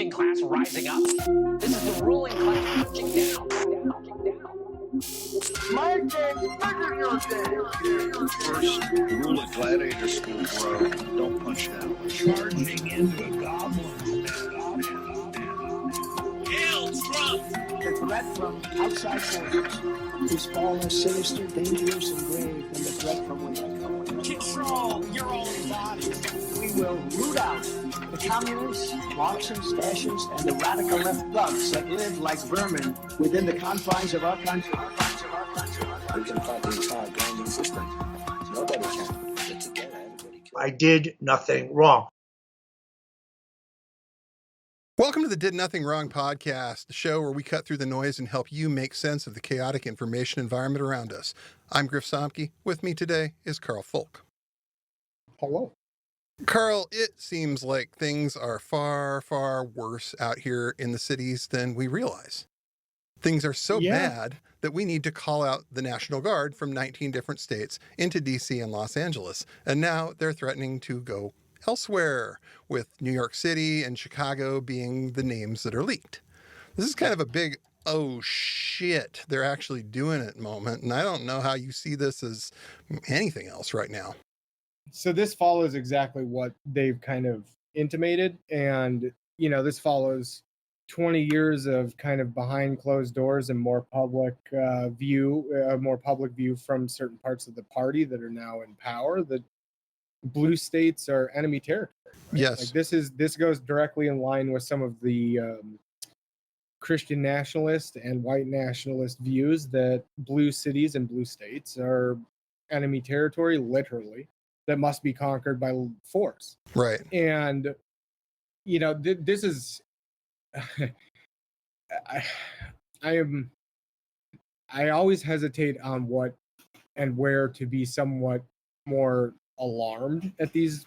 working class rising up. This is the ruling class punching down. My game's bigger than your game. First rule of gladiator school, bro. Don't punch down. Charging into goblins. Hail Trump! The threat from outside forces is far less sinister, dangerous, and grave than the threat from within. Control your own body. We will root out the communists, Marxists, fascists, and the radical left thugs that live like vermin within the confines of our country. We can fight the entire grinding system. Nobody can. But together, everybody can. I did nothing wrong. Welcome to the Did Nothing Wrong podcast, the show where we cut through the noise and help you make sense of the chaotic information environment around us. I'm Griff Somke. With me today is Karl Folk. Hello. Karl, it seems like things are far, far worse out here in the cities than we realize. Things are so bad that we need to call out the National Guard from 19 different states into D.C. and Los Angeles. And now they're threatening to go elsewhere, with New York City and Chicago being the names that are leaked. This is kind of a big, oh shit, they're actually doing it moment. And I don't know how you see this as anything else right now. So this follows exactly what they've kind of intimated. And, you know, this follows 20 years of kind of behind closed doors and more public view from certain parts of the party that are now in power, that blue states are enemy territory. Right? Yes. Like this goes directly in line with some of the Christian nationalist and white nationalist views that blue cities and blue states are enemy territory, literally, that must be conquered by force. Right. And, you know, this is, I always hesitate on what and where to be somewhat more alarmed at these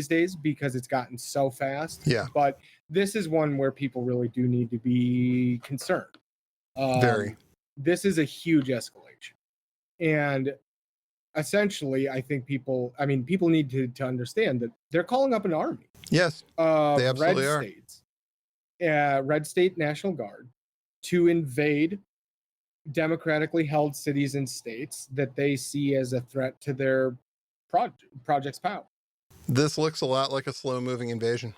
days, because it's gotten so fast. Yeah. But this is one where people really do need to be concerned. Very. This is a huge escalation. And essentially, I think people need to understand that they're calling up an army. Yes, they absolutely red are. States, red state National Guard, to invade democratically held cities and states that they see as a threat to their project's power. This looks a lot like a slow-moving invasion.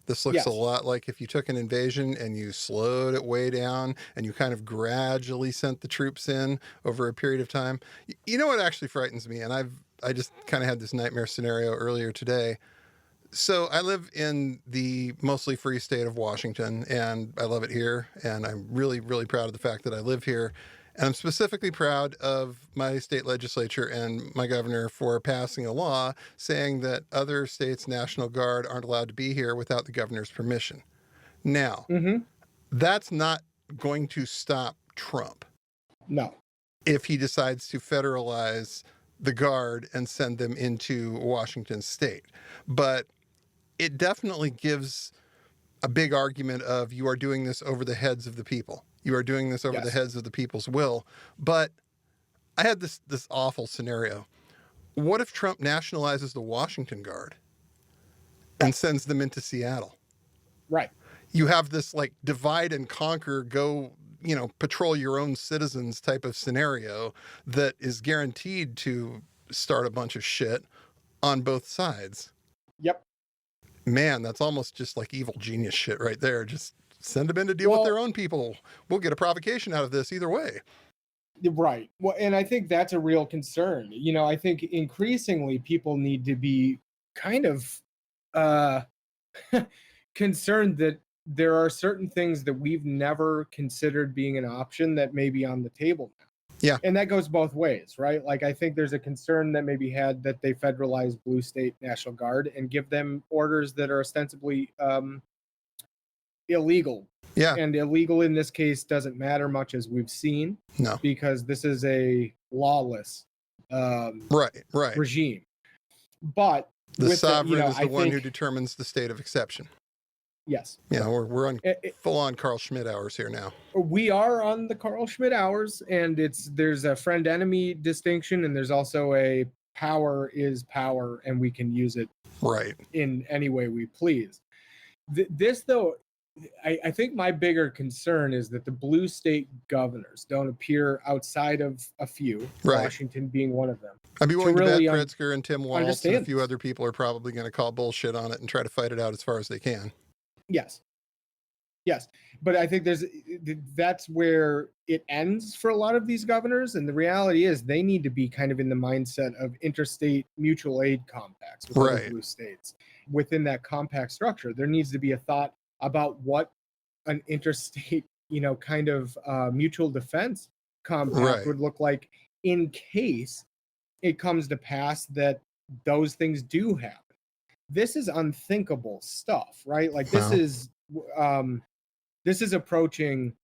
This looks a lot like if you took an invasion and you slowed it way down and you kind of gradually sent the troops in over a period of time. You know what actually frightens me? And I just kind of had this nightmare scenario earlier today. So I live in the mostly free state of Washington, and I love it here. And I'm really, really proud of the fact that I live here. And I'm specifically proud of my state legislature and my governor for passing a law saying that other states' National Guard aren't allowed to be here without the governor's permission. Now, that's not going to stop Trump. No. If he decides to federalize the Guard and send them into Washington state. But it definitely gives a big argument of you are doing this over the heads of the people. You are doing this over the heads of the people's will. But I had this awful scenario. What if Trump nationalizes the Washington Guard and sends them into Seattle? Right. You have this like divide and conquer, go, you know, patrol your own citizens type of scenario that is guaranteed to start a bunch of shit on both sides. Yep. Man, that's almost just like evil genius shit right there. Just send them in to deal with their own people. We'll get a provocation out of this either way. Right. Well, and I think that's a real concern. You know, I think increasingly people need to be kind of concerned that there are certain things that we've never considered being an option that may be on the table now. Yeah. And that goes both ways, right? Like, I think there's a concern that maybe had that they federalize blue state National Guard and give them orders that are ostensibly illegal. Yeah. And illegal in this case doesn't matter much, as we've seen. No. Because this is a lawless regime. But the sovereign is the one who determines the state of exception. Yes. Yeah, we're on full-on Carl Schmitt hours here now. We are on the Carl Schmitt hours, and there's a friend-enemy distinction, and there's also a power is power, and we can use it right in any way we please. This, though, I think my bigger concern is that the blue state governors don't appear outside of a few, Right. Washington being one of them. I'd be willing to really bet Pritzker and Tim Walz and a understand few this. other people are probably going to call bullshit on it and try to fight it out as far as they can. Yes. But I think that's where it ends for a lot of these governors. And the reality is they need to be kind of in the mindset of interstate mutual aid compacts with other Right. blue states. Within that compact structure, there needs to be a thought about what an interstate, kind of mutual defense compact Right. would look like in case it comes to pass that those things do happen. This is unthinkable stuff, right? Like this is approaching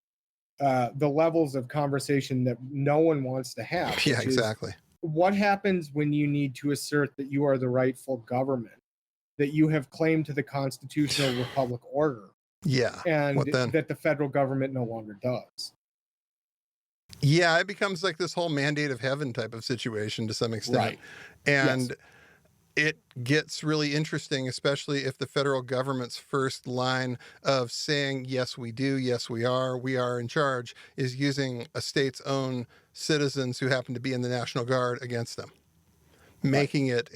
the levels of conversation that no one wants to have. Yeah, which is, exactly. what happens when you need to assert that you are the rightful government, that you have claim to the constitutional republic order, Yeah. and What then? that the federal government no longer does? Yeah, it becomes like this whole mandate of heaven type of situation to some extent. Right. And Yes. it gets really interesting, especially if the federal government's first line of saying, yes, we do, yes, we are in charge, is using a state's own citizens who happen to be in the National Guard against them, making it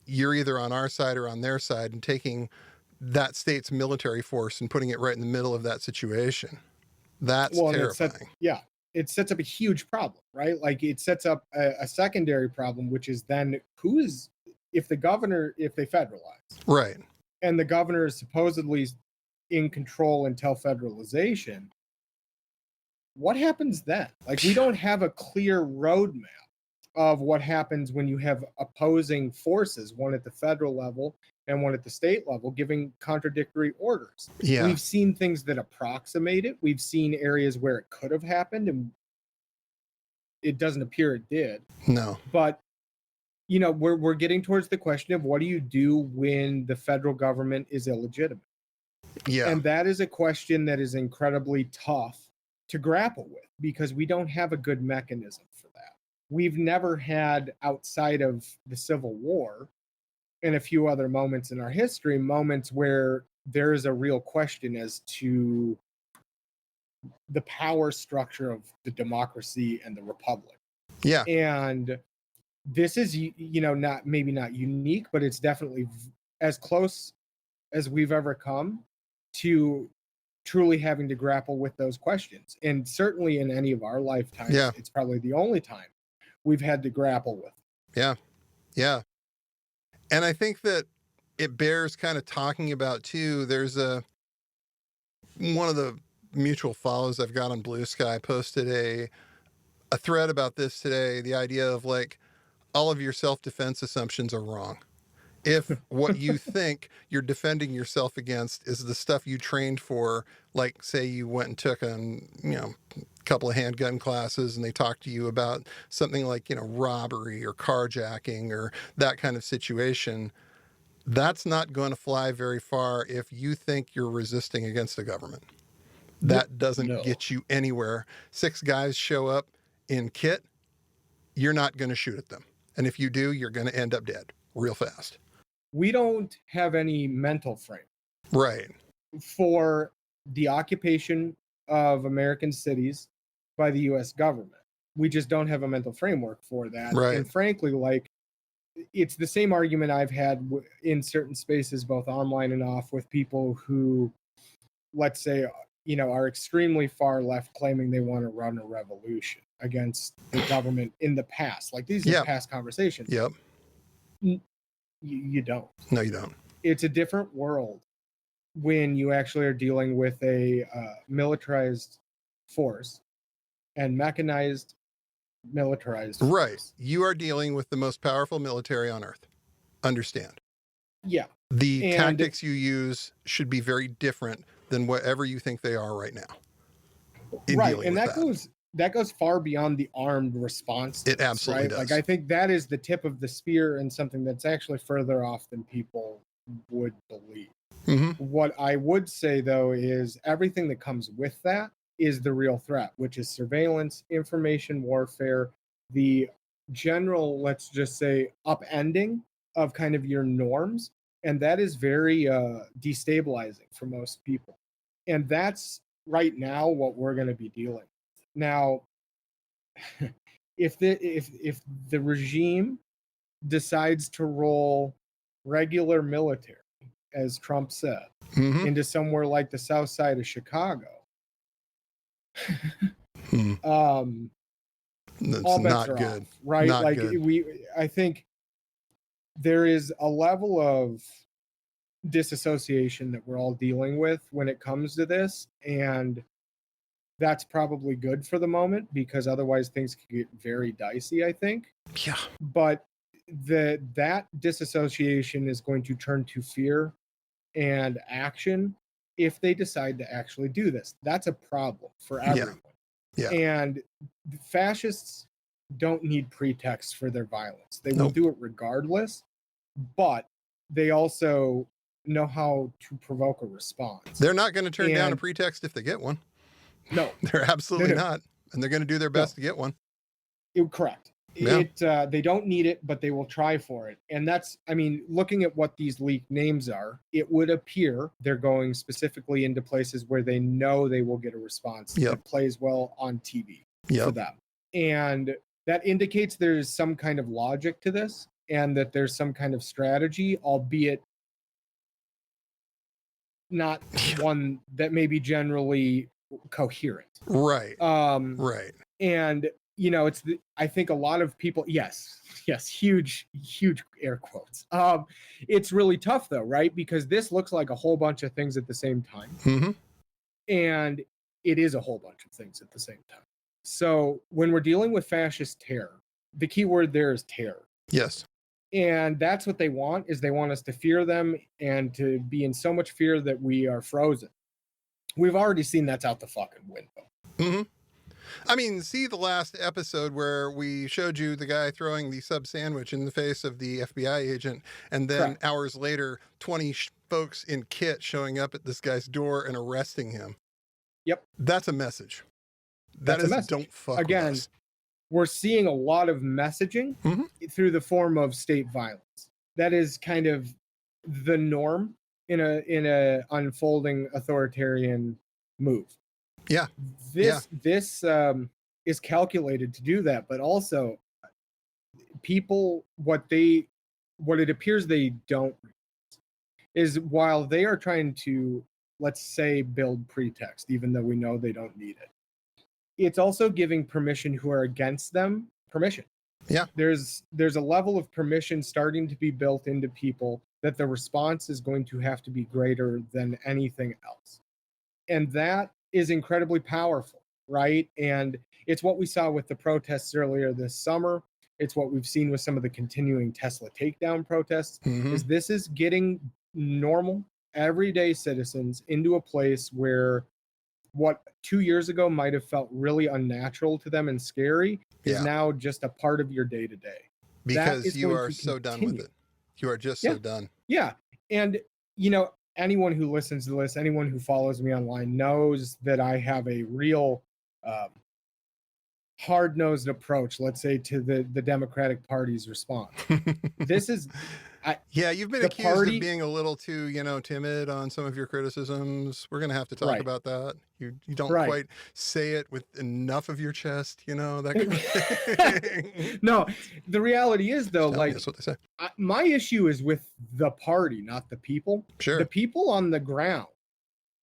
you're either on our side or on their side, and taking that state's military force and putting it right in the middle of that situation. That's and terrifying. it sets up a huge problem, right? Like it sets up a secondary problem, which is then if they federalize, Right. and the governor is supposedly in control until federalization, what happens then? Like we don't have a clear roadmap of what happens when you have opposing forces, one at the federal level and one at the state level, giving contradictory orders. Yeah. We've seen things that approximate it. We've seen areas where it could have happened, and it doesn't appear it did. No. But we're getting towards the question of what do you do when the federal government is illegitimate? Yeah. And that is a question that is incredibly tough to grapple with because we don't have a good mechanism for that. We've never had, outside of the Civil War and a few other moments in our history, moments where there is a real question as to the power structure of the democracy and the republic. Yeah. And this is, not unique, but it's definitely as close as we've ever come to truly having to grapple with those questions. And certainly in any of our lifetimes, it's probably the only time we've had to grapple with. Yeah. Yeah. And I think that it bears kind of talking about too. There's one of the mutual follows I've got on Blue Sky posted a thread about this today. The idea of like, all of your self-defense assumptions are wrong. If what you think you're defending yourself against is the stuff you trained for, like say you went and took a couple of handgun classes and they talked to you about something like, robbery or carjacking or that kind of situation, that's not going to fly very far if you think you're resisting against the government. That doesn't get you anywhere. 6 guys show up in kit, you're not going to shoot at them. And if you do, you're going to end up dead real fast. We don't have any mental frame. Right. For the occupation of American cities by the U.S. government. We just don't have a mental framework for that. Right. And frankly, it's the same argument I've had in certain spaces, both online and off, with people who, let's say, are extremely far left, claiming they want to run a revolution against the government in the past. Like these are past conversations. Yep. You don't. No, you don't. It's a different world when you actually are dealing with a militarized force and mechanized militarized force. Right. You are dealing with the most powerful military on earth. Understand. Yeah. The tactics you use should be very different than whatever you think they are right now. Right. And that goes far beyond the armed response. It absolutely does. Like I think that is the tip of the spear and something that's actually further off than people would believe. Mm-hmm. What I would say though is everything that comes with that is the real threat, which is surveillance, information warfare, the general, let's just say, upending of kind of your norms. And that is very destabilizing for most people. And that's right now what we're going to be dealing with. Now, if the regime decides to roll regular military, as Trump said, into somewhere like the south side of Chicago, That's all bets not are good. off, right? Not like good. I think there is a level of disassociation that we're all dealing with when it comes to this, and that's probably good for the moment, because otherwise things could get very dicey, I think. Yeah. But that disassociation is going to turn to fear and action if they decide to actually do this. That's a problem for everyone. Yeah. And fascists don't need pretexts for their violence. They will do it regardless, but they also know how to provoke a response. They're not going to turn down a pretext if they get one. No. They're absolutely not. And they're going to do their best to get one. Correct. Yeah. They don't need it, but they will try for it. And that's, I mean, looking at what these leaked names are, it would appear they're going specifically into places where they know they will get a response that plays well on TV for them. And that indicates there's some kind of logic to this, and that there's some kind of strategy, albeit not one that may be generally coherent. Right. Right. And it's I think a lot of people, yes, huge air quotes. It's really tough though, right? Because this looks like a whole bunch of things at the same time. And it is a whole bunch of things at the same time. So when we're dealing with fascist terror, the key word there is terror. Yes. And that's what they want, is they want us to fear them and to be in so much fear that we are frozen. We've already seen that's out the fucking window. I mean, see the last episode where we showed you the guy throwing the sub sandwich in the face of the FBI agent, and then hours later, 20 folks in kit showing up at this guy's door and arresting him. Yep. That's a message. That's a message. Don't fuck with us. We're seeing a lot of messaging through the form of state violence. That is kind of the norm in a unfolding authoritarian move. Yeah. This is calculated to do that, but also people, what it appears they don't realize is, while they are trying to, let's say, build pretext, even though we know they don't need it, it's also giving permission who are against them permission. Yeah. There's a level of permission starting to be built into people that the response is going to have to be greater than anything else. And that is incredibly powerful, right? And it's what we saw with the protests earlier this summer. It's what we've seen with some of the continuing Tesla takedown protests. Is this is getting normal, everyday citizens into a place where what 2 years ago might have felt really unnatural to them and scary is now just a part of your day to day. Because you are so done with it. You are just so done. Yeah. And, anyone who listens to this, anyone who follows me online knows that I have a real hard-nosed approach, let's say, to the Democratic Party's response. This is... you've been accused of being a little too, timid on some of your criticisms. We're going to have to talk about that. You don't quite say it with enough of your chest, that kind of thing. No, the reality is, though, that's what they say. My issue is with the party, not the people. Sure. The people on the ground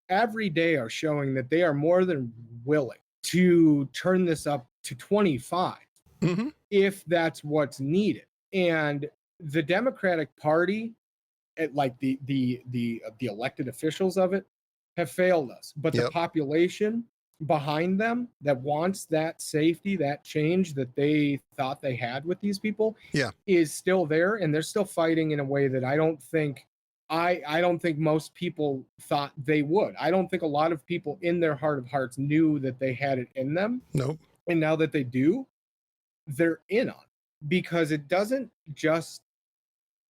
every day are showing that they are more than willing to turn this up to 25 if that's what's needed. And the Democratic Party, like the elected officials of it, have failed us. But the population behind them that wants that safety, that change that they thought they had with these people, is still there, and they're still fighting in a way that I don't think most people thought they would. I don't think a lot of people in their heart of hearts knew that they had it in them. Nope. And now that they do, they're in on it, because it doesn't just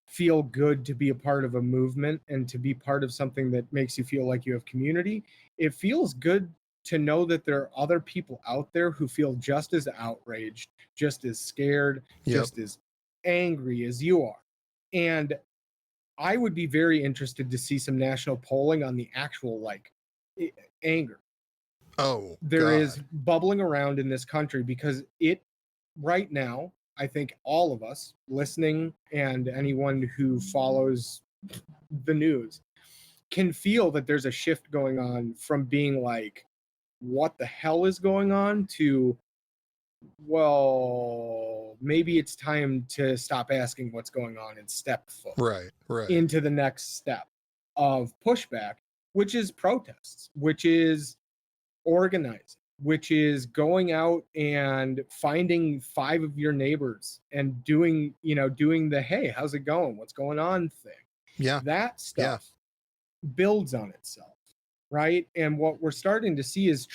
feel good to be a part of a movement and to be part of something that makes you feel like you have community. It feels good to know that there are other people out there who feel just as outraged, just as scared, just as angry as you are. And I would be very interested to see some national polling on the actual anger. Oh, There God. is bubbling around in this country because it right now, I think all of us listening and anyone who follows the news can feel that there's a shift going on from being like, what the hell is going on, to, well, maybe it's time to stop asking what's going on and step foot Right. into the next step of pushback, which is protests, which is organizing, which is going out and finding 5 of your neighbors and doing the, hey, how's it going? What's going on thing. Yeah. That stuff builds on itself, right? And what we're starting to see is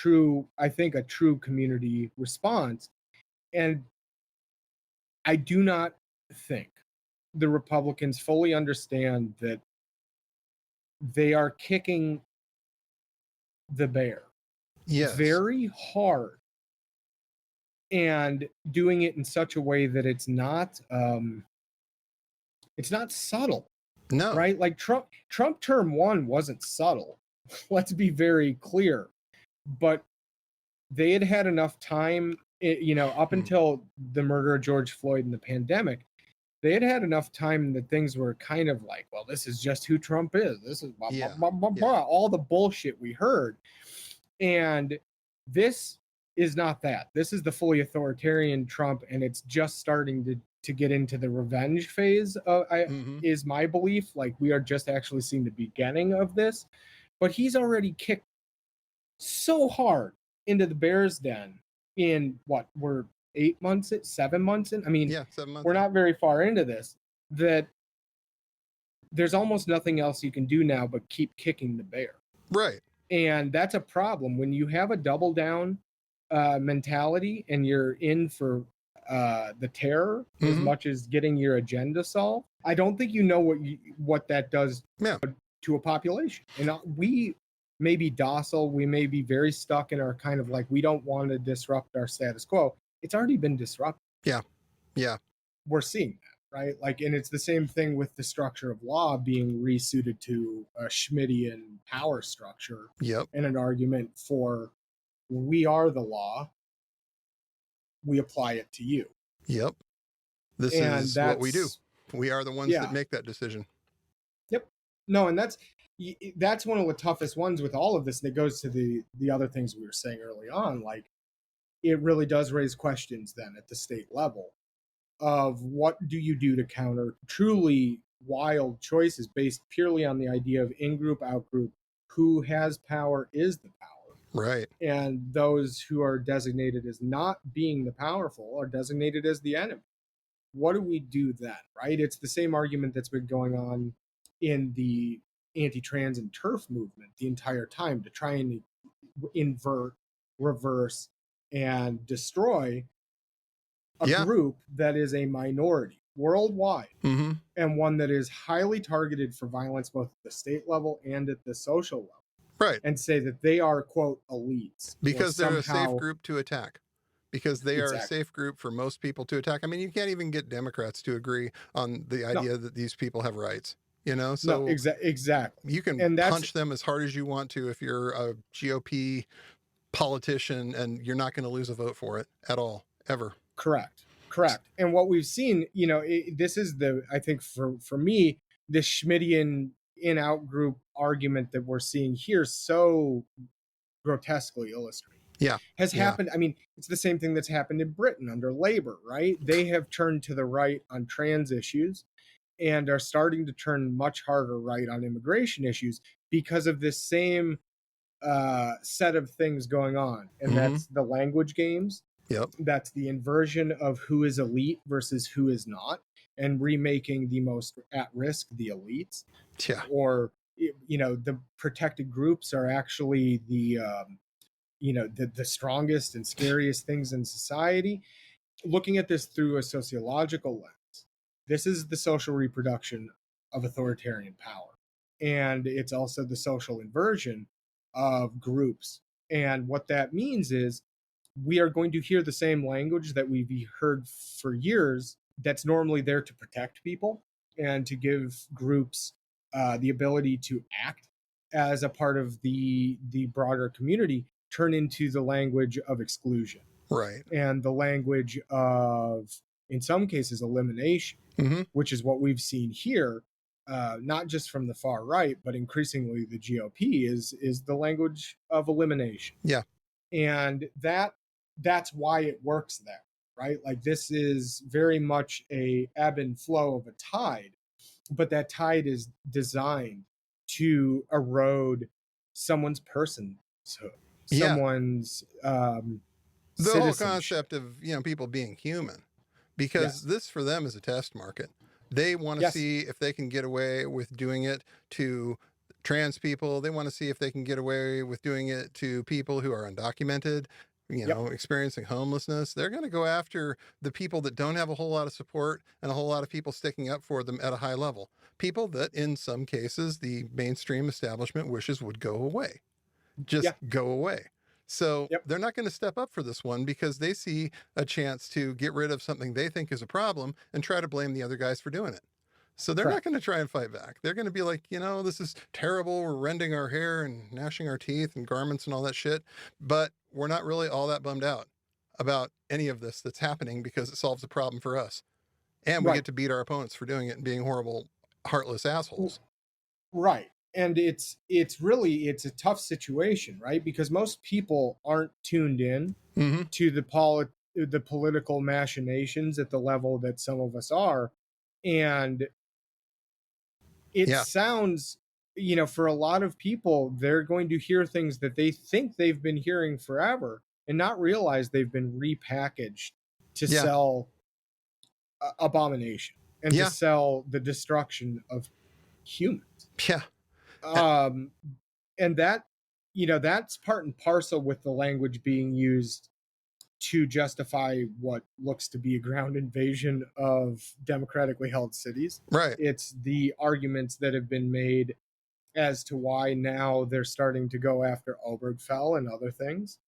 I think, a true community response. And I do not think the Republicans fully understand that they are kicking the bear Yes. very hard and doing it in such a way that it's not subtle. No. Right? Like Trump term 1 wasn't subtle. Let's be very clear. But they had enough time, up until the murder of George Floyd and the pandemic, they had enough time that things were kind of like, well, this is just who Trump is. This is blah, blah, blah, blah, all the bullshit we heard. And this is not that. This is the fully authoritarian Trump, and it's just starting to get into the revenge phase is my belief. Like, we are just actually seeing the beginning of this. But he's already kicked so hard into the bear's den in what, we're 8 months in, 7 months in? I mean, 7 months. We're not very far into this, that there's almost nothing else you can do now but keep kicking the bear. Right. And that's a problem when you have a double down mentality and you're in for the terror as much as getting your agenda solved. I don't think you know what that does to a population. And we may be docile, we may be very stuck in our kind of like, we don't want to disrupt our status quo. It's already been disrupted. Yeah. We're seeing that, right? Like, and it's the same thing with the structure of law being resuited to a Schmittian power structure. Yep. And an argument for, we are the law, we apply it to you. Yep. This is what we do. We are the ones that make that decision. Yep. No, and that's one of the toughest ones with all of this. And it goes to the other things we were saying early on. Like, it really does raise questions then at the state level of what do you do to counter truly wild choices based purely on the idea of in-group, out-group, who has power is the power. Right. And those who are designated as not being the powerful are designated as the enemy. What do we do then, right? It's the same argument that's been going on in the anti-trans and TERF movement the entire time to try and invert, reverse, and destroy a group that is a minority worldwide and one that is highly targeted for violence both at the state level and at the social level. Right. And say that they are, quote, elites. Because they're a safe group to attack. Because they are a safe group for most people to attack. I mean, you can't even get Democrats to agree on the idea that these people have rights. So exactly. You can punch them as hard as you want to if you're a GOP politician, and you're not going to lose a vote for it at all, ever. Correct. And what we've seen, this is I think for me, the Schmittian in-out group argument that we're seeing here so grotesquely illustrated. Has happened. I mean, it's the same thing that's happened in Britain under Labour, right? They have turned to the right on trans issues and are starting to turn much harder right on immigration issues because of this same set of things going on. And that's the language games. Yep. That's the inversion of who is elite versus who is not, and remaking the most at risk the elites. Yeah. Or, the protected groups are actually the strongest and scariest things in society. Looking at this through a sociological lens, this is the social reproduction of authoritarian power. And it's also the social inversion of groups. And what that means is we are going to hear the same language that we've heard for years that's normally there to protect people and to give groups the ability to act as a part of the broader community, turn into the language of exclusion Right. and the language of, in some cases, elimination, which is what we've seen here, not just from the far right, but increasingly the GOP is the language of elimination. Yeah. And that's why it works there, right? Like, this is very much a ebb and flow of a tide, but that tide is designed to erode someone's personhood, someone's the whole citizenship. concept of, people being human, because this for them is a test market. They want to see if they can get away with doing it to trans people. They want to see if they can get away with doing it to people who are undocumented, experiencing homelessness. They're going to go after the people that don't have a whole lot of support and a whole lot of people sticking up for them at a high level. People that in some cases the mainstream establishment wishes would go away. Just go away. So they're not going to step up for this one because they see a chance to get rid of something they think is a problem and try to blame the other guys for doing it. So they're not going to try and fight back. They're going to be like, this is terrible. We're rending our hair and gnashing our teeth and garments and all that shit. But we're not really all that bummed out about any of this that's happening because it solves a problem for us. And we get to beat our opponents for doing it and being horrible, heartless assholes. Right. And it's a tough situation, right? Because most people aren't tuned in to the political machinations at the level that some of us are. And it sounds, for a lot of people, they're going to hear things that they think they've been hearing forever and not realize they've been repackaged to sell abomination and to sell the destruction of humans. Yeah. And that, that's part and parcel with the language being used to justify what looks to be a ground invasion of democratically held cities. Right. It's the arguments that have been made as to why now they're starting to go after Obergefell and other things.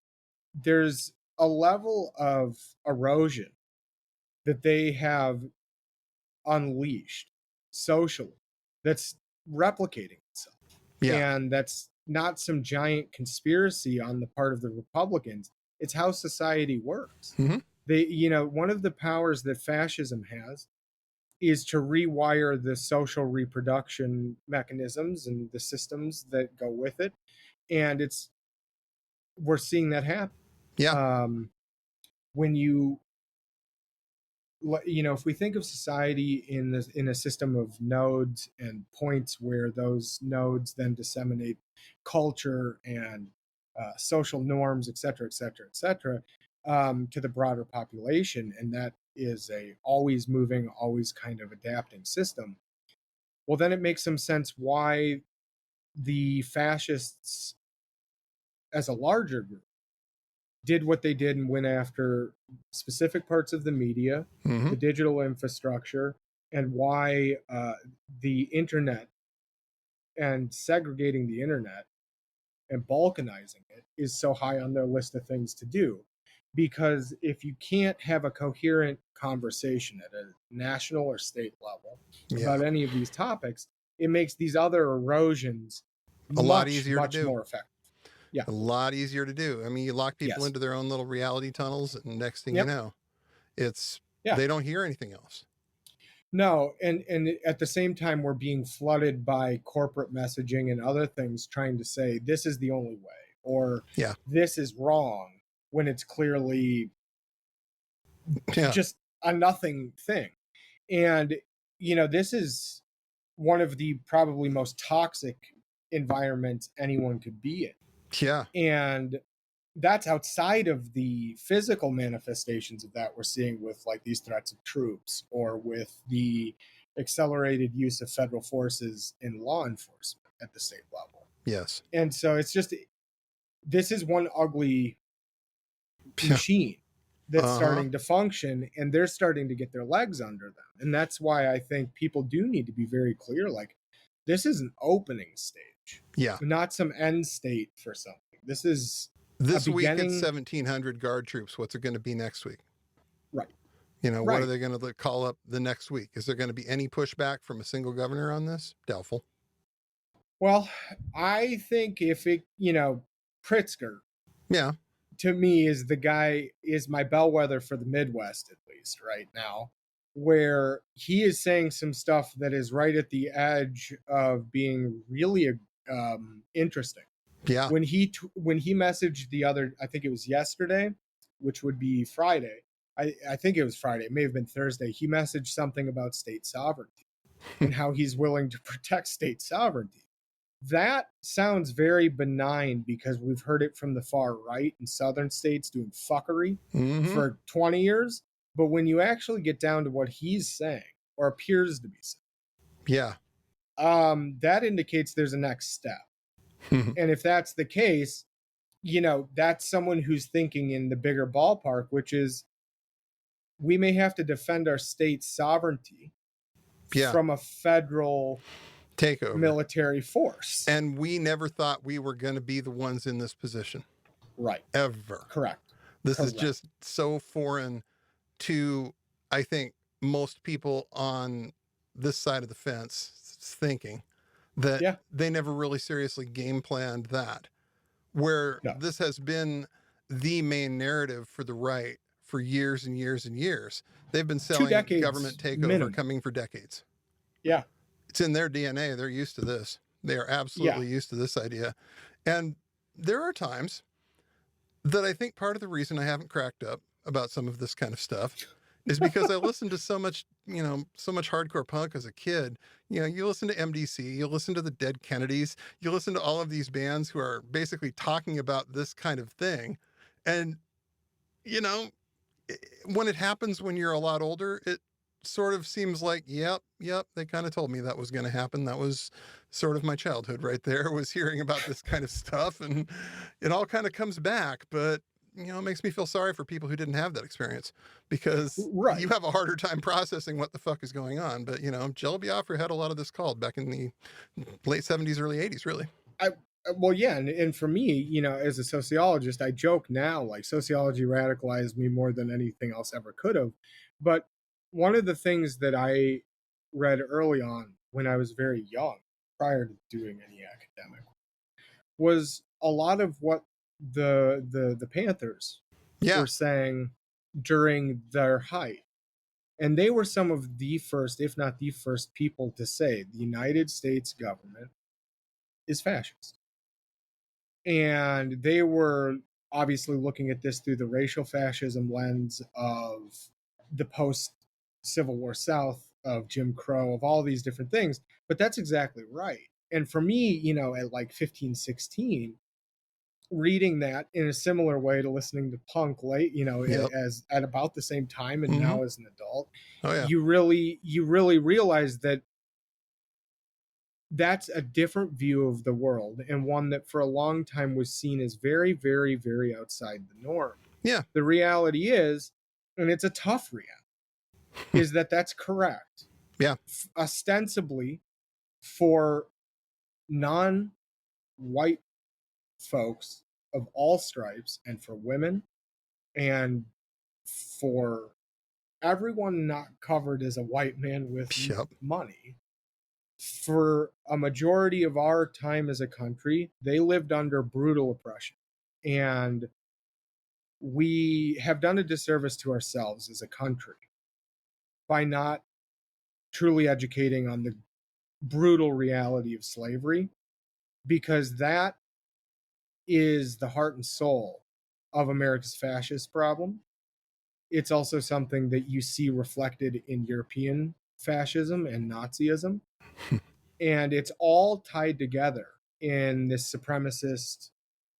There's a level of erosion that they have unleashed socially that's replicating itself. Yeah. And that's not some giant conspiracy on the part of the Republicans. It's how society works. They, one of the powers that fascism has is to rewire the social reproduction mechanisms and the systems that go with it. And we're seeing that happen. Yeah. When if we think of society in a system of nodes and points where those nodes then disseminate culture and social norms, et cetera, to the broader population, and that is a always moving, always kind of adapting system, well, then it makes some sense why the fascists as a larger group did what they did and went after specific parts of the media, the digital infrastructure, and why the internet and segregating the internet and balkanizing it is so high on their list of things to do. Because if you can't have a coherent conversation at a national or state level about any of these topics, it makes these other erosions a lot easier to do. More effective. Yeah. A lot easier to do. I mean, you lock people into their own little reality tunnels, and next thing you know, they don't hear anything else. No, and at the same time, we're being flooded by corporate messaging and other things trying to say this is the only way, or this is wrong, when it's clearly just a nothing thing. And, this is one of the probably most toxic environments anyone could be in. Yeah. And that's outside of the physical manifestations of that we're seeing with like these threats of troops or with the accelerated use of federal forces in law enforcement at the state level. Yes. And so it's just, this is one ugly machine that's starting to function, and they're starting to get their legs under them. And that's why I think people do need to be very clear. Like, this is an opening stage. Yeah. Not some end state for something. This is this week it's 1,700 guard troops. What's it going to be next week? Right. What are they going to call up the next week? Is there going to be any pushback from a single governor on this? Doubtful. Well, I think if it, Pritzker Yeah. to me is my bellwether for the Midwest, at least right now, where he is saying some stuff that is right at the edge of being really interesting. Yeah. When he messaged the other, I think it was yesterday, which would be Friday. I think it was Friday. It may have been Thursday. He messaged something about state sovereignty and how he's willing to protect state sovereignty. That sounds very benign because we've heard it from the far right in southern states doing fuckery for 20 years. But when you actually get down to what he's saying, or appears to be saying, Yeah. that indicates there's a next step. And if that's the case, that's someone who's thinking in the bigger ballpark, which is we may have to defend our state's sovereignty from a federal takeover military force. And we never thought we were going to be the ones in this position. Right. Ever. Correct. This is just so foreign to, I think, most people on this side of the fence thinking that they never really seriously game planned that, where this has been the main narrative for the right for years and years and years. They've been selling government takeover coming for decades. Yeah. It's in their DNA. They're used to this. They are absolutely used to this idea. And there are times that I think part of the reason I haven't cracked up about some of this kind of stuff is because I listened to so much, so much hardcore punk as a kid. You listen to MDC, you listen to the Dead Kennedys, you listen to all of these bands who are basically talking about this kind of thing. And, when it happens when you're a lot older, it sort of seems like, yep, they kind of told me that was going to happen. That was sort of my childhood right there, was hearing about this kind of stuff, and it all kind of comes back. But, it makes me feel sorry for people who didn't have that experience, because you have a harder time processing what the fuck is going on. But, Jello Biafra had a lot of this called back in the late 70s, early 80s, really. Well, yeah. And for me, as a sociologist, I joke now, like sociology radicalized me more than anything else ever could have. But one of the things that I read early on when I was very young, prior to doing any academic, was a lot of what the Panthers were saying during their height. And they were some of the first, if not the first people to say the United States government is fascist. And they were obviously looking at this through the racial fascism lens of the post-Civil War South, of Jim Crow, of all these different things. But that's exactly right. And for me, at like 15, 16, reading that in a similar way to listening to punk late, as at about the same time, and now as an adult, you really realize that that's a different view of the world, and one that for a long time was seen as very, very, very outside the norm. Yeah. The reality is, and it's a tough reality, is that that's correct. Yeah. Ostensibly, for non-white folks of all stripes, and for women, and for everyone not covered as a white man with money, for a majority of our time as a country, they lived under brutal oppression. And we have done a disservice to ourselves as a country by not truly educating on the brutal reality of slavery, because that is the heart and soul of America's fascist problem. It's also something that you see reflected in European fascism and Nazism. And it's all tied together in this supremacist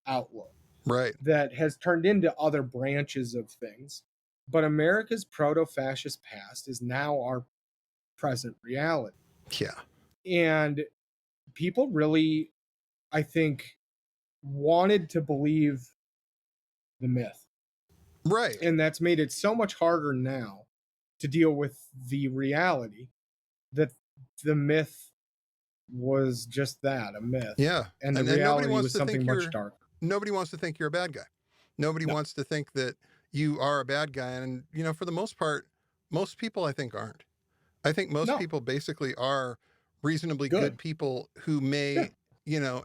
outlook. Right. That has turned into other branches of things. But America's proto-fascist past is now our present reality. Yeah. And people really, I think, wanted to believe the myth. Right. And that's made it so much harder now to deal with the reality that the myth was just that, a myth. Yeah. And the reality was something much darker. Nobody wants to think you're a bad guy. Nobody wants to think that you are a bad guy. And, for the most part, most people I think aren't. I think most people basically are reasonably good people who may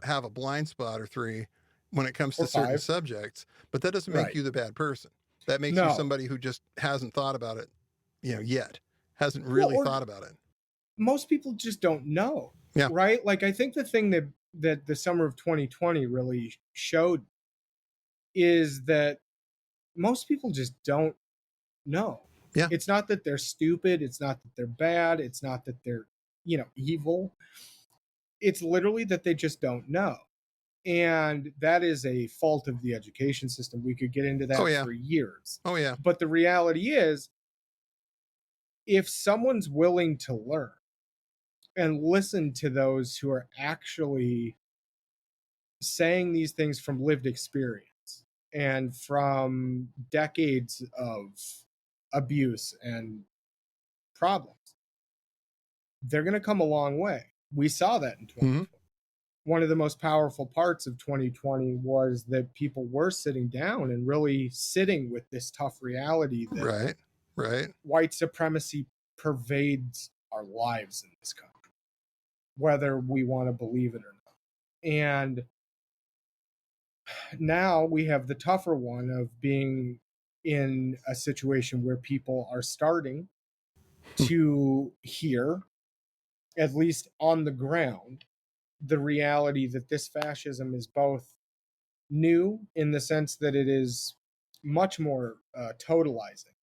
have a blind spot or three when it comes Or to certain 5. subjects, but that doesn't make Right. you the bad person. That makes you No. somebody who just hasn't thought about it, yet. Hasn't Well, really or thought about it. most people just don't know. Yeah. Right? Like, I think the thing that the summer of 2020 really showed is that most people just don't know. Yeah. It's not that they're stupid, it's not that they're bad, it's not that they're, evil. It's literally that they just don't know. And that is a fault of the education system. We could get into that Oh, yeah. for years. Oh, yeah. But the reality is, if someone's willing to learn and listen to those who are actually saying these things from lived experience and from decades of abuse and problems, they're going to come a long way. We saw that in 2020. One of the most powerful parts of 2020 was that people were sitting down and really sitting with this tough reality that Right. white supremacy pervades our lives in this country, whether we want to believe it or not. And now we have the tougher one of being in a situation where people are starting to hear, at least on the ground, the reality that this fascism is both new in the sense that it is much more totalizing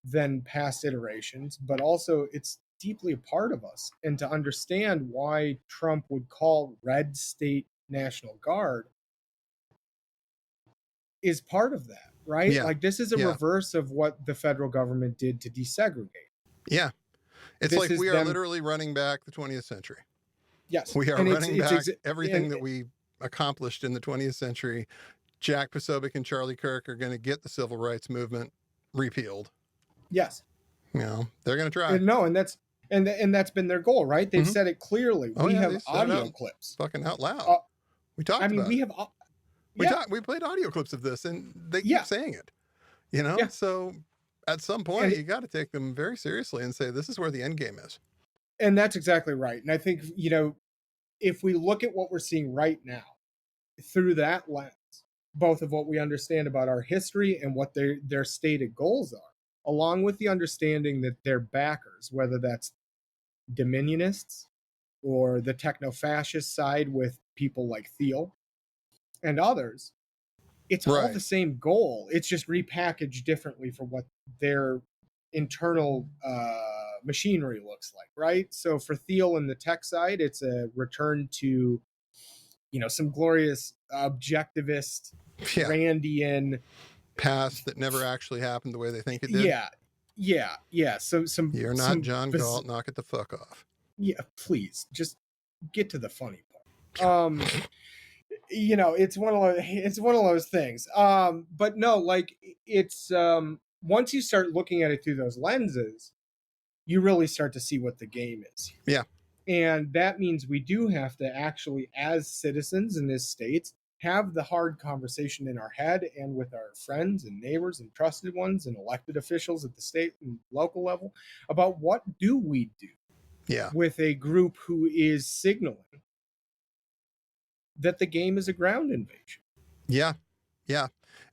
than past iterations, but also it's deeply a part of us. And to understand why Trump would call red state National Guard is part of that, right? Yeah. Like, this is a reverse of what the federal government did to desegregate. Yeah. It's This like is we are them- literally running back the 20th century. Yes. We are And running back everything and- that we accomplished in the 20th century. Jack Posobiec and Charlie Kirk are going to get the civil rights movement repealed. Yes. They're going to try. And no, and that's been their goal, right? They've said it clearly. Oh, We yeah, have they said it audio out clips. Fucking out loud. We talked I mean, about we it. have We played audio clips of this, and they keep saying it. So at some point, you got to take them very seriously and say, this is where the end game is. And that's exactly right. And I think, if we look at what we're seeing right now through that lens, both of what we understand about our history and what their stated goals are, along with the understanding that their backers, whether that's dominionists or the techno-fascist side with people like Thiel and others, it's all the same goal. It's just repackaged differently for what their internal machinery looks like, right? So for Thiel and the tech side, it's a return to, some glorious objectivist, Randian past that never actually happened the way they think it did. Yeah. So You're not John Galt. Knock it the fuck off. Yeah, please just get to the funny part. It's one of those things. But no, like, it's once you start looking at it through those lenses, you really start to see what the game is. Yeah. And that means we do have to actually, as citizens in this state, have the hard conversation in our head and with our friends and neighbors and trusted ones and elected officials at the state and local level about what do we do with a group who is signaling that the game is a ground invasion. Yeah.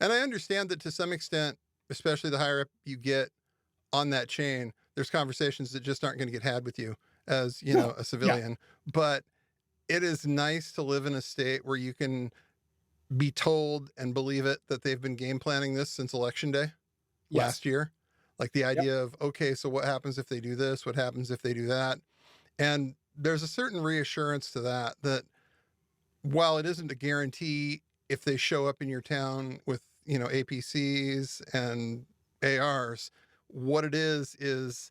And I understand that to some extent, especially the higher up you get on that chain, there's conversations that just aren't going to get had with you as, a civilian. Yeah. But it is nice to live in a state where you can be told and believe it that they've been game planning this since election day last year. Like the idea of, okay, so what happens if they do this? What happens if they do that? And there's a certain reassurance to that while it isn't a guarantee if they show up in your town with, APCs and ARs, what it is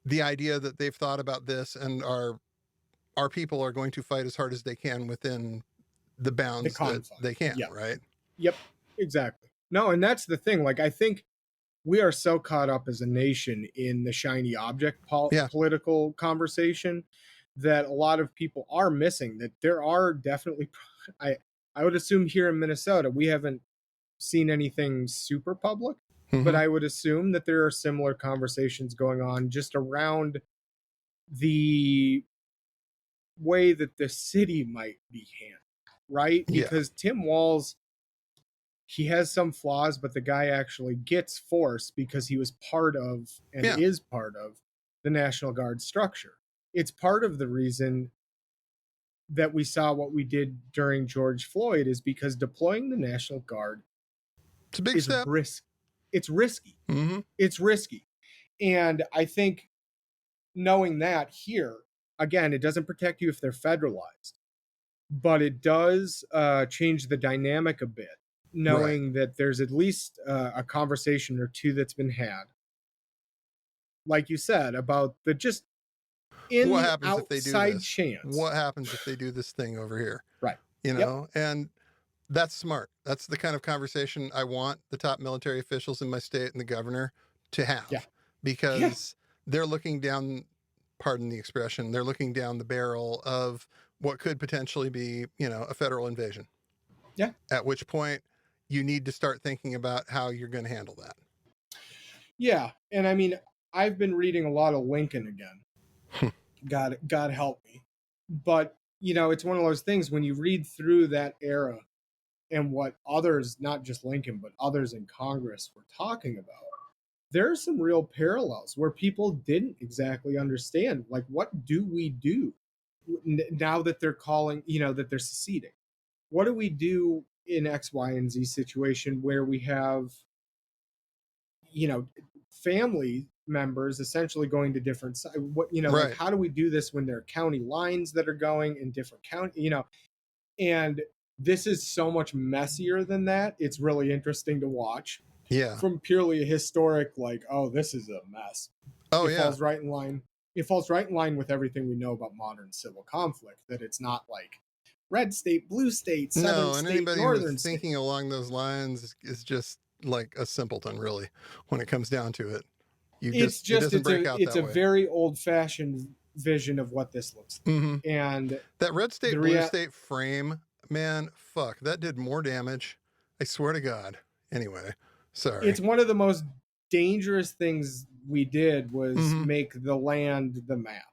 the idea that they've thought about this and our people are going to fight as hard as they can within the bounds that they can, right? Yep, exactly. No, and that's the thing. Like, I think we are so caught up as a nation in the shiny object political conversation that a lot of people are missing that there are definitely, I would assume here in Minnesota, we haven't seen anything super public, but I would assume that there are similar conversations going on just around the way that the city might be handled, right? Yeah. Because Tim Walz, he has some flaws, but the guy actually gets force because he was part of and Yeah. is part of the National Guard structure. It's part of the reason that we saw what we did during George Floyd is because deploying the National Guard It's a big is step. It's risky. Mm-hmm. It's risky. And I think knowing that here, again, it doesn't protect you if they're federalized, but it does change the dynamic a bit, knowing that there's at least a conversation or two that's been had, like you said, about the just in What the happens if they do outside this? chance. What happens if they do this thing over here? Right. You know, and that's smart. That's the kind of conversation I want the top military officials in my state and the governor to have. Yeah. Because they're looking down, pardon the expression, they're looking down the barrel of what could potentially be, you know, a federal invasion. Yeah. At which point you need to start thinking about how you're going to handle that. Yeah. And I mean, I've been reading a lot of Lincoln again. God help me. But, you know, it's one of those things when you read through that era and what others, not just Lincoln, but others in Congress were talking about, there are some real parallels where people didn't exactly understand, like, what do we do now that they're calling, you know, that they're seceding? What do we do in X, Y, and Z situation where we have, you know, family members essentially going to different sides? What, you know, like, how do we do this when there are county lines that are going in different county, you know? And this is so much messier than that. It's really interesting to watch. Yeah. From purely a historic, like, oh, this is a mess. Oh, it falls right in line. It falls right in line with everything we know about modern civil conflict. That it's not like red state, blue state, southern and state, anybody northern who's state. thinking along those lines is just like a simpleton, really, when it comes down to it. It's a very old-fashioned vision of what this looks like. Mm-hmm. And that red state, blue state frame, man, fuck, that did more damage. I swear to God. Anyway, sorry. It's one of the most dangerous things we did was make the land the map.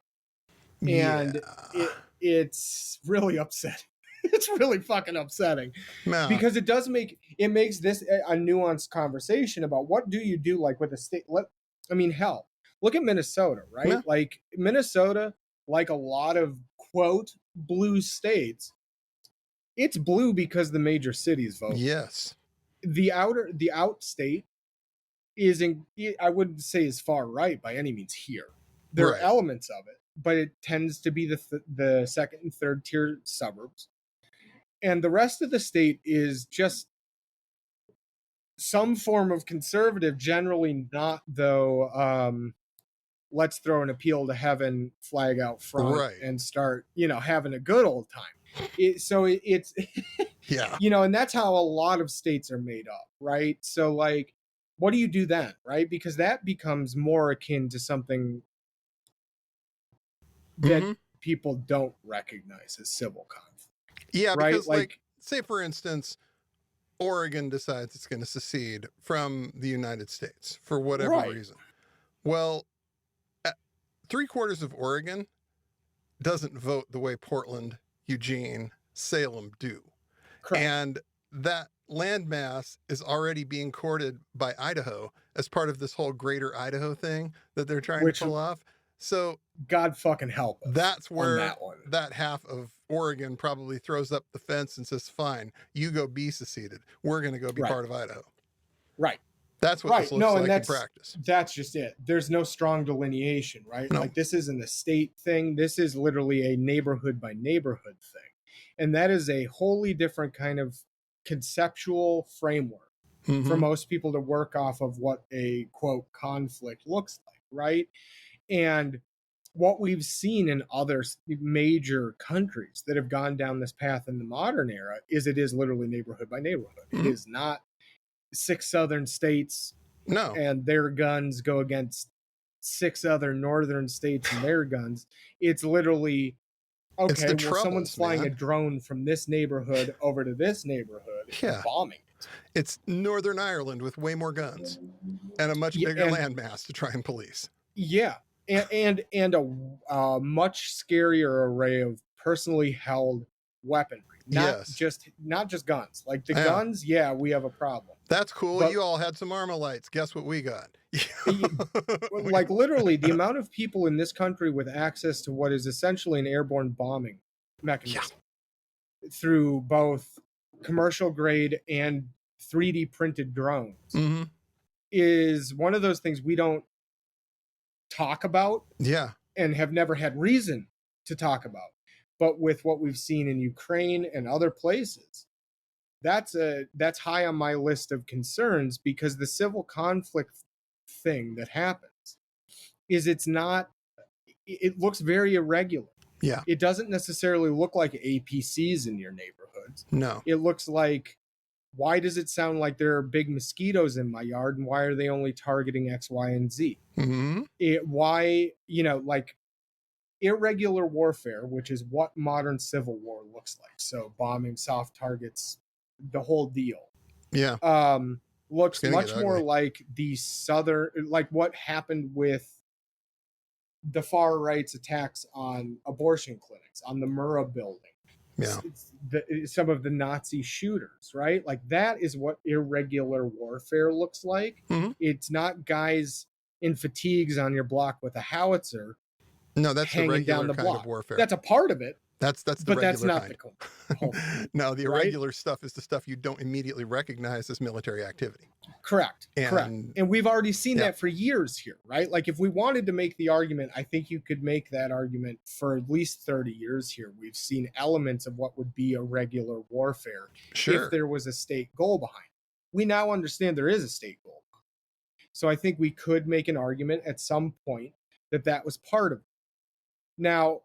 And it's really upsetting. It's really fucking upsetting because it makes this a nuanced conversation about what do you do, like, with a state. I mean, hell, look at Minnesota, right? Yeah. Like Minnesota, like a lot of quote blue states, it's blue because the major cities vote. Yes. The out state I wouldn't say is far right by any means here. There are elements of it, but it tends to be the second and third tier suburbs. And the rest of the state is just some form of conservative, generally not, though, let's throw an appeal to heaven flag out front and start, you know, having a good old time. It's yeah, you know, and that's how a lot of states are made up, right? So, like, what do you do then, right? Because that becomes more akin to something that people don't recognize as civil conflict. Yeah, right? because, like, say, for instance, Oregon decides it's going to secede from the United States for whatever reason. Well, 3/4 of Oregon doesn't vote the way Portland, Eugene, Salem do. Correct. And that landmass is already being courted by Idaho as part of this whole greater Idaho thing that they're trying to pull off. So God fucking help us. That's where that half of Oregon probably throws up the fence and says, fine, you go be seceded. We're going to go be part of Idaho. Right. That's what this looks like in practice. That's just it. There's no strong delineation, right? No. Like, this isn't a state thing. This is literally a neighborhood by neighborhood thing. And that is a wholly different kind of conceptual framework for most people to work off of what a, quote, conflict looks like, right? And what we've seen in other major countries that have gone down this path in the modern era is it is literally neighborhood by neighborhood. It is not 6 southern states and their guns go against 6 other northern states and their guns. It's literally, okay, well, someone's flying a drone from this neighborhood over to this neighborhood and bombing it. It's Northern Ireland with way more guns and a much bigger landmass to try and police. Yeah. And a much scarier array of personally held weaponry, not Yes. just guns. Like the Yeah. guns, yeah, we have a problem. That's cool. But- You all had some Armalites. Guess what we got? Like literally, the amount of people in this country with access to what is essentially an airborne bombing mechanism through both commercial grade and 3D printed drones hmm is one of those things we don't talk about Yeah. and have never had reason to talk about. But with what we've seen in Ukraine and other places, that's high on my list of concerns, because the civil conflict thing that happens is it looks very irregular. Yeah. It doesn't necessarily look like APCs in your neighborhoods. No. It looks like, why does it sound like there are big mosquitoes in my yard, and why are they only targeting X, Y, and Z? hmm Why, like irregular warfare, which is what modern civil war looks like. So bombing, soft targets, the whole deal. Yeah. Looks gonna much get more ugly. like like what happened with the far right's attacks on abortion clinics, on the Murrah building. Yeah. Some of the Nazi shooters, right? Like that is what irregular warfare looks like. Mhm. It's not guys in fatigues on your block with a howitzer No, that's the hanging regular down the kind block. of warfare. That's a part of it, That's the but that's regular not kind. the whole thing. No, the right? irregular stuff is the stuff you don't immediately recognize as military activity. Correct. And- And we've already seen Yeah. that for years here, right? Like if we wanted to make the argument, I think you could make that argument for at least 30 years here. We've seen elements of what would be irregular warfare Sure. if there was a state goal behind it. We now understand there is a state goal. So I think we could make an argument at some point that was part of it. Now,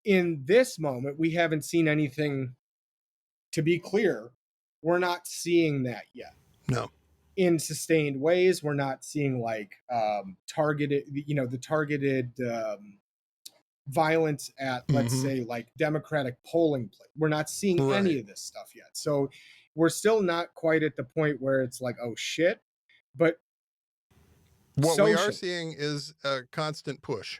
in this moment, we haven't seen anything. To be clear, we're not seeing that yet. No. In sustained ways, we're not seeing like targeted, the targeted violence at, let's Mhm. say, like Democratic polling place. We're not seeing any Right. of this stuff yet. So we're still not quite at the point where it's like, oh shit. But What we are social- seeing is a constant push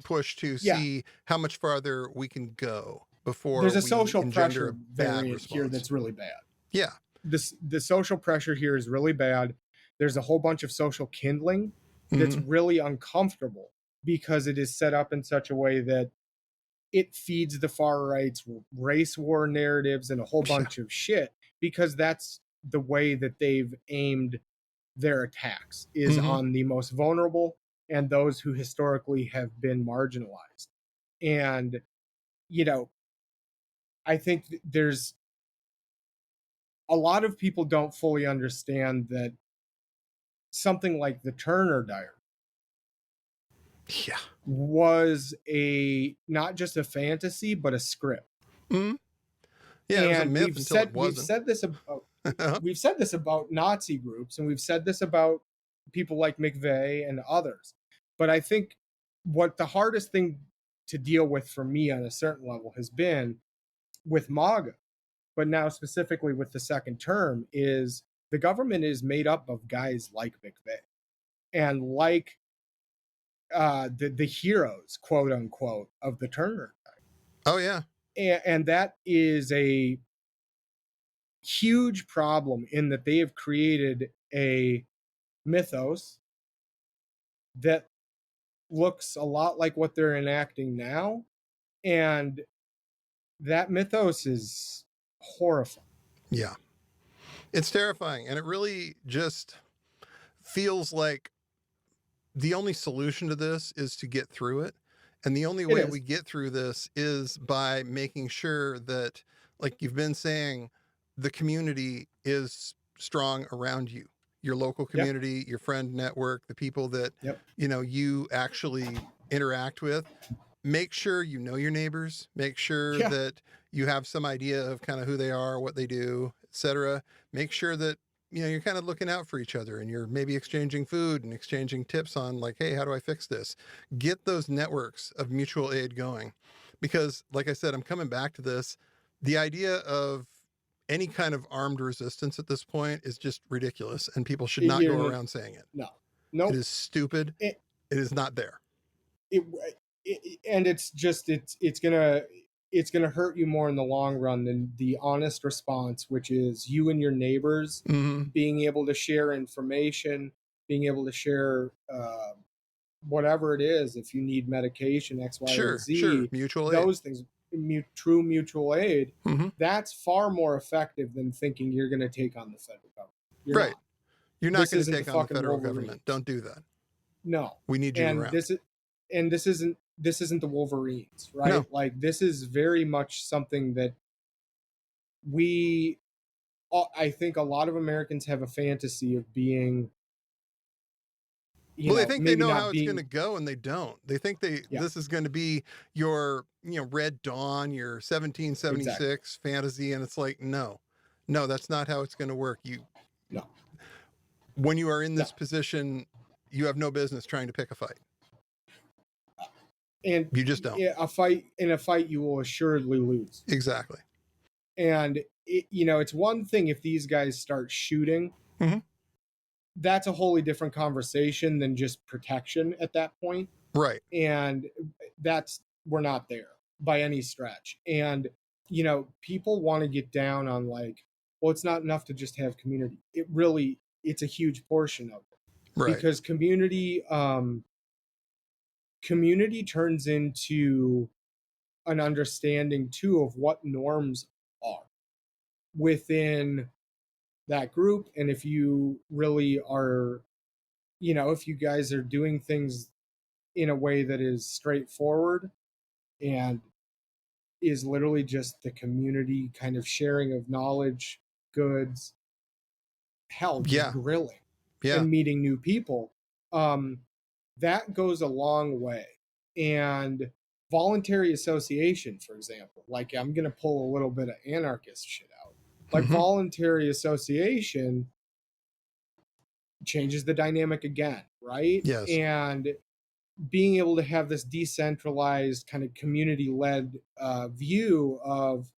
push to Yeah. see how much farther we can go before there's a we social engender pressure a bad variant here response. that's really bad. Yeah. The social pressure here is really bad. There's a whole bunch of social kindling that's Mhm. really uncomfortable because it is set up in such a way that it feeds the far right's race war narratives and a whole Yeah. bunch of shit, because that's the way that they've aimed their attacks is Mhm. on the most vulnerable and those who historically have been marginalized. And I think there's a lot of people don't fully understand that something like the Turner Diary Yeah. was not just a fantasy, but a script. Mhm. Yeah, it was a And myth we've until it said wasn't. we've said this about Nazi groups, and we've said this about people like McVeigh and others. But I think what the hardest thing to deal with for me on a certain level has been with MAGA, but now specifically with the second term, is the government is made up of guys like McVeigh and like the heroes, quote unquote, of the Turner Diary. Oh yeah. And that is a huge problem in that they have created a mythos that looks a lot like what they're enacting now. And that mythos is horrifying. Yeah. It's terrifying. And it really just feels like the only solution to this is to get through it. And the only way is. we get through this is by making sure that, like you've been saying, the community is strong around you, your local community, your friend network, the people that, you actually interact with. Make sure you know your neighbors, make sure that you have some idea of kind of who they are, what they do, etc. Make sure that, you're kind of looking out for each other and you're maybe exchanging food and exchanging tips on like, hey, how do I fix this? Get those networks of mutual aid going. Because like I said, I'm coming back to this. The idea of any kind of armed resistance at this point is just ridiculous, and people should not go around saying it. No. It is stupid. It is not there. and it's gonna hurt you more in the long run than the honest response, which is you and your neighbors Mm-hmm. being able to share information, being able to share whatever it is. If you need medication, X, Y, or Z, Sure. Mutual aid. those things, true mutual aid. Mm-hmm. That's far more effective than thinking you're going to take on the federal government. You're Right. not. You're not This going to isn't take the on the fucking federal Wolverines. government. Don't do that. No. We need you And around. this isn't the Wolverines, right? No. Like, this is very much something that I think a lot of Americans have a fantasy of being, Well, they think they maybe know not how it's being, going to go, and they don't. They think Yeah. this is going to be your, Red Dawn, your 1776 fantasy, and it's like, no, that's not how it's going to work. No. When you are in this position, you have no business trying to pick a fight. And You just don't. in a fight, you will assuredly lose. Exactly. And it's one thing if these guys start shooting. Mm-hmm. That's a wholly different conversation than just protection at that point. Right. And we're not there by any stretch. And, people want to get down on like, well, it's not enough to just have community. It's a huge portion of it. Right. Because community turns into an understanding too of what norms are within that group. And if you really are, if you guys are doing things in a way that is straightforward and is literally just the community kind of sharing of knowledge, goods, hell, just grilling and meeting new people, that goes a long way. And voluntary association, for example, like I'm going to pull a little bit of anarchist shit out. Like voluntary association changes the dynamic again, right? Yes. And being able to have this decentralized kind of community-led view of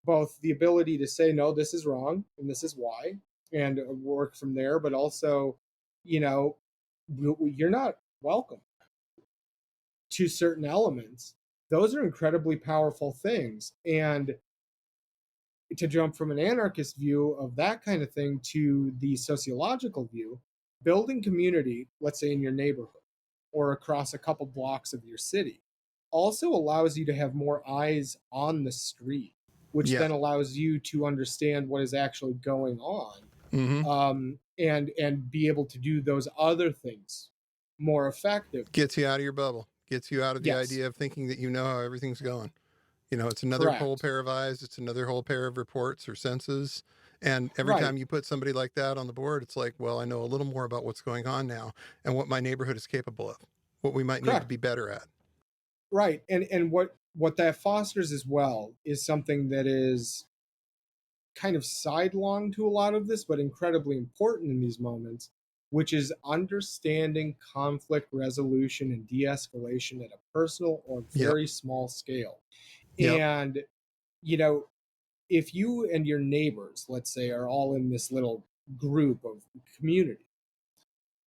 both the ability to say, no, this is wrong and this is why, and work from there, but also, you're not welcome to certain elements. Those are incredibly powerful things. And to jump from an anarchist view of that kind of thing to the sociological view, building community, let's say in your neighborhood or across a couple blocks of your city, also allows you to have more eyes on the street, which then allows you to understand what is actually going on, and be able to do those other things more effective. Gets you out of your bubble. Gets you out of the idea of thinking that you know how everything's going. It's another whole pair of eyes. It's another whole pair of reports or senses. And every time you put somebody like that on the board, it's like, well, I know a little more about what's going on now and what my neighborhood is capable of, what we might need to be better at. Right. And what that fosters as well is something that is kind of sidelong to a lot of this, but incredibly important in these moments, which is understanding conflict resolution and de-escalation at a personal or very small scale. And, if you and your neighbors, let's say, are all in this little group of community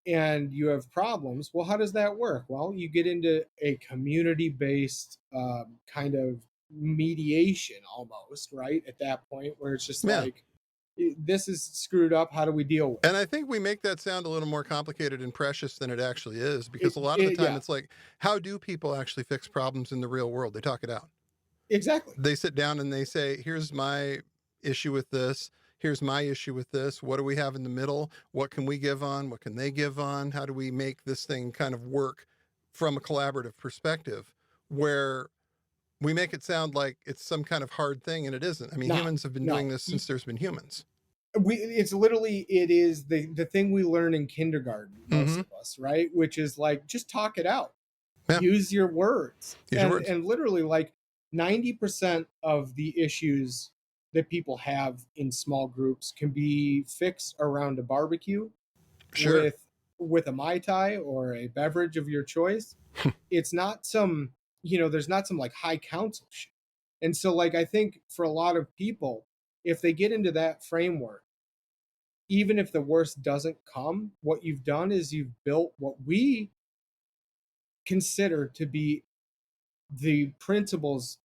and you have problems, well, how does that work? Well, you get into a community-based kind of mediation almost, right? At that point where it's just like, this is screwed up. How do we deal with it? And I think we make that sound a little more complicated and precious than it actually is, because a lot of the time it's like, how do people actually fix problems in the real world? They talk it out. Exactly. They sit down and they say, here's my issue with this. Here's my issue with this. What do we have in the middle? What can we give on? What can they give on? How do we make this thing kind of work from a collaborative perspective, where we make it sound like it's some kind of hard thing, and it isn't. I mean, humans have been doing this since there's been humans. It is the thing we learn in kindergarten, most of us, right? Which is like, just talk it out. Use your words. And literally, like, 90% of the issues that people have in small groups can be fixed around a barbecue with a Mai Tai or a beverage of your choice. It's not some, there's not some like high council shit. And so, like, I think for a lot of people, if they get into that framework, even if the worst doesn't come, what you've done is you've built what we consider to be the principles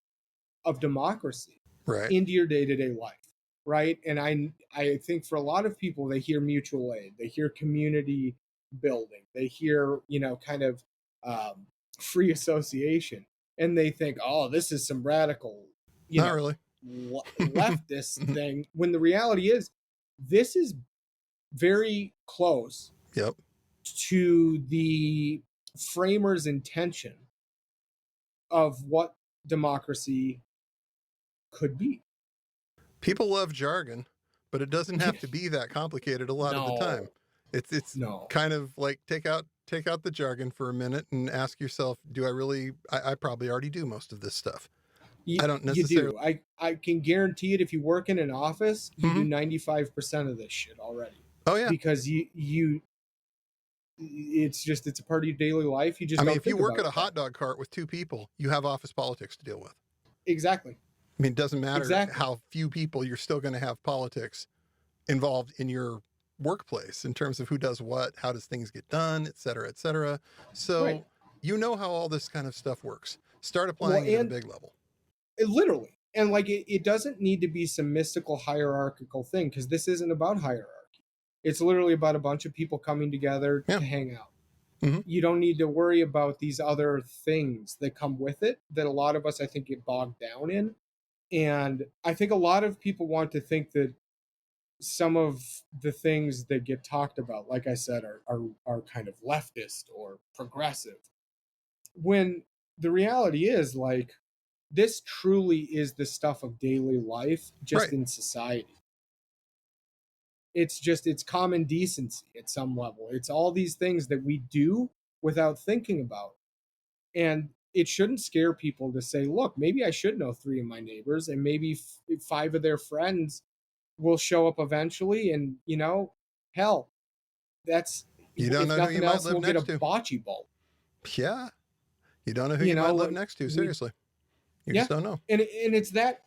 of democracy Right. into your day-to-day life, right? And I think for a lot of people, they hear mutual aid, they hear community building, they hear, you know, kind of free association, and they think, oh, this is some radical, you Not know, really. leftist thing, when the reality is this is very close Yep. to the framers' intention of what democracy could be. People love jargon, but it doesn't have to be that complicated a lot of the time. It's No. kind of like take out the jargon for a minute and ask yourself, do I really I probably already do most of this stuff. I don't necessarily. You do. I can guarantee it. If you work in an office, you do 95% of this shit already. Oh yeah. Because you it's a part of your daily life. You just I mean, don't if you think work about at a it. hot dog cart with two people, you have office politics to deal with. Exactly. I mean, it doesn't matter Exactly. how few people, you're still going to have politics involved in your workplace in terms of who does what, how does things get done, et cetera, et cetera. So Right. you know how all this kind of stuff works. Start applying it at a big level. Literally. And like it doesn't need to be some mystical hierarchical thing, because this isn't about hierarchy. It's literally about a bunch of people coming together to hang out. Mhm. You don't need to worry about these other things that come with it that a lot of us, I think, get bogged down in. And I think a lot of people want to think that some of the things that get talked about, like I said, are kind of leftist or progressive. When the reality is, like, this truly is the stuff of daily life, just Right. in society. It's common decency at some level. It's all these things that we do without thinking about. And it shouldn't scare people to say, look, maybe I should know 3 of my neighbors, and maybe 5 of their friends will show up eventually. And, you know, hell, that's, You don't if know who nothing you might else, live we'll get a next to. bocce ball. Yeah. You don't know who You you might know, live next to. Seriously. You just don't know. And it's that,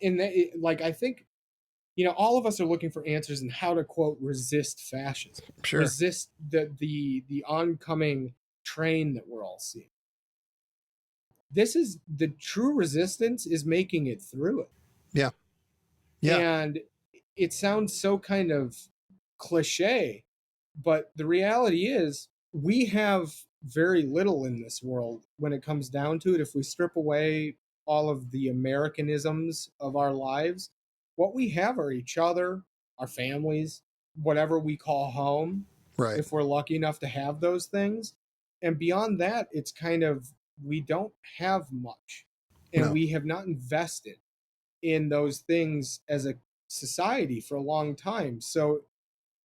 like, I think, you know, all of us are looking for answers in how to, quote, resist fascism, Sure. resist the oncoming train that we're all seeing. This is the true resistance, is making it through it. Yeah. Yeah. And it sounds so kind of cliche, but the reality is we have very little in this world when it comes down to it. If we strip away all of the Americanisms of our lives, what we have are each other, our families, whatever we call home, Right. if we're lucky enough to have those things. And beyond that, it's kind of, we don't have much. And No. we have not invested in those things as a society for a long time. So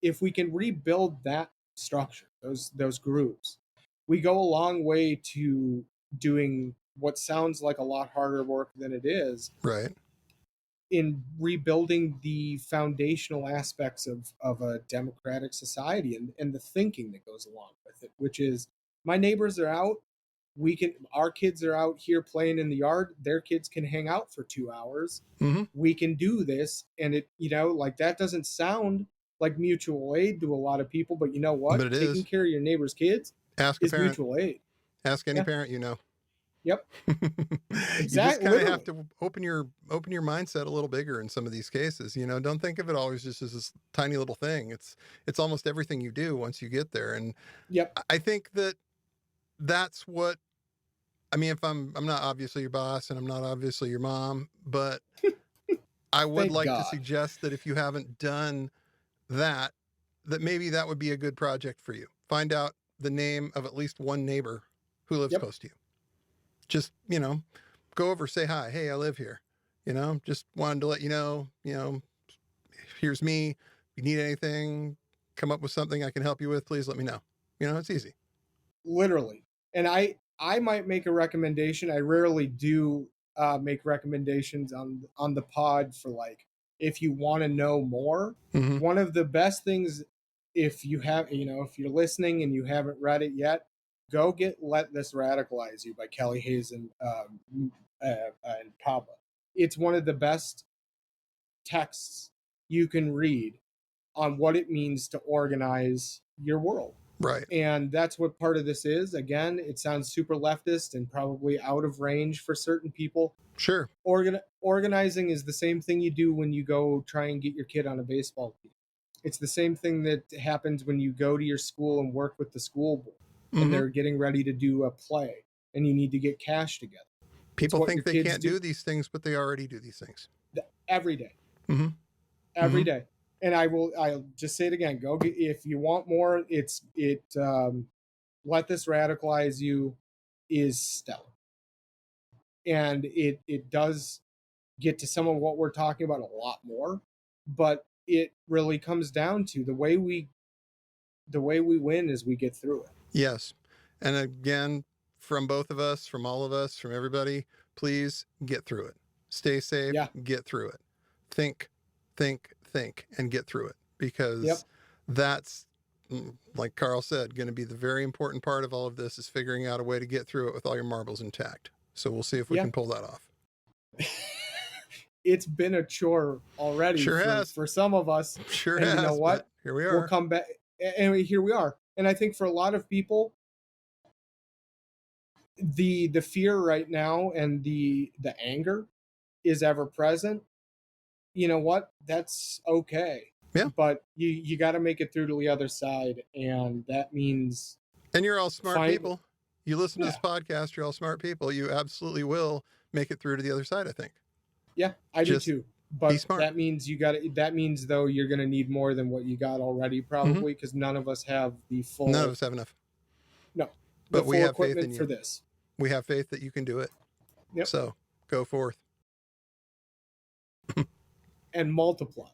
if we can rebuild that structure, those groups, we go a long way to doing what sounds like a lot harder work than it is, Right. in rebuilding the foundational aspects of a democratic society, and the thinking that goes along with it, which is, my neighbors are out, our kids are out here playing in the yard, their kids can hang out for 2 hours. Mm-hmm. We can do this. And it, you know, like, that doesn't sound like mutual aid to a lot of people, but you know what? But it Taking is. care of your neighbor's kids Ask a is parent. mutual aid. Ask any Yeah. parent you know. Yep. You just kind of have Literally. to open your mindset a little bigger in some of these cases. You know, don't think of it always just as this tiny little thing. It's almost everything you do once you get there. And Yep. I think that's what, I mean, if I'm not obviously your boss and I'm not obviously your mom, but I would Thank like God. to suggest that if you haven't done that maybe that would be a good project for you. Find out the name of at least one neighbor who lives close to you. Just, you know, go over, say hi. Hey, I live here. You know, just wanted to let you know, here's me. If you need anything, come up with something I can help you with, please let me know. You know, it's easy. Literally. And I might make a recommendation. I rarely do make recommendations on the pod for, like, if you want to know more. Mm-hmm. One of the best things, if you have, if you're listening and you haven't read it yet, go get Let This Radicalize You by Kelly Hayes and Papa. It's one of the best texts you can read on what it means to organize your world. Right. And that's what part of this is. Again, it sounds super leftist and probably out of range for certain people. Sure. Organizing is the same thing you do when you go try and get your kid on a baseball team. It's the same thing that happens when you go to your school and work with the school board and they're getting ready to do a play and you need to get cash together. People think they can't do these things, but they already do these things. Every day. Mm-hmm. Every day. And I'll just say it again. Go get, if you want more, Let This Radicalize You is stellar. And it does get to some of what we're talking about a lot more, but it really comes down to the way we win is we get through it. Yes. And again, from both of us, from all of us, from everybody, please get through it. Stay safe, get through it. Think, and get through it. Because that's, like Karl said, going to be the very important part of all of this is figuring out a way to get through it with all your marbles intact. So we'll see if we can pull that off. It's been a chore already for some of us. Sure and has. You know what? Here we are. We'll come back. And here we are. And I think for a lot of people, the fear right now and the anger is ever present. You know what? That's okay. Yeah. But you got to make it through to the other side. And that means. And you're all smart people. You listen to this podcast, you're all smart people. You absolutely will make it through to the other side, I think. Yeah, I do too. But that means that means though you're going to need more than what you got already, probably, because none of us have the full. None of us have enough. No, but we have faith in you for this. We have faith that you can do it. Yep. So go forth and multiply.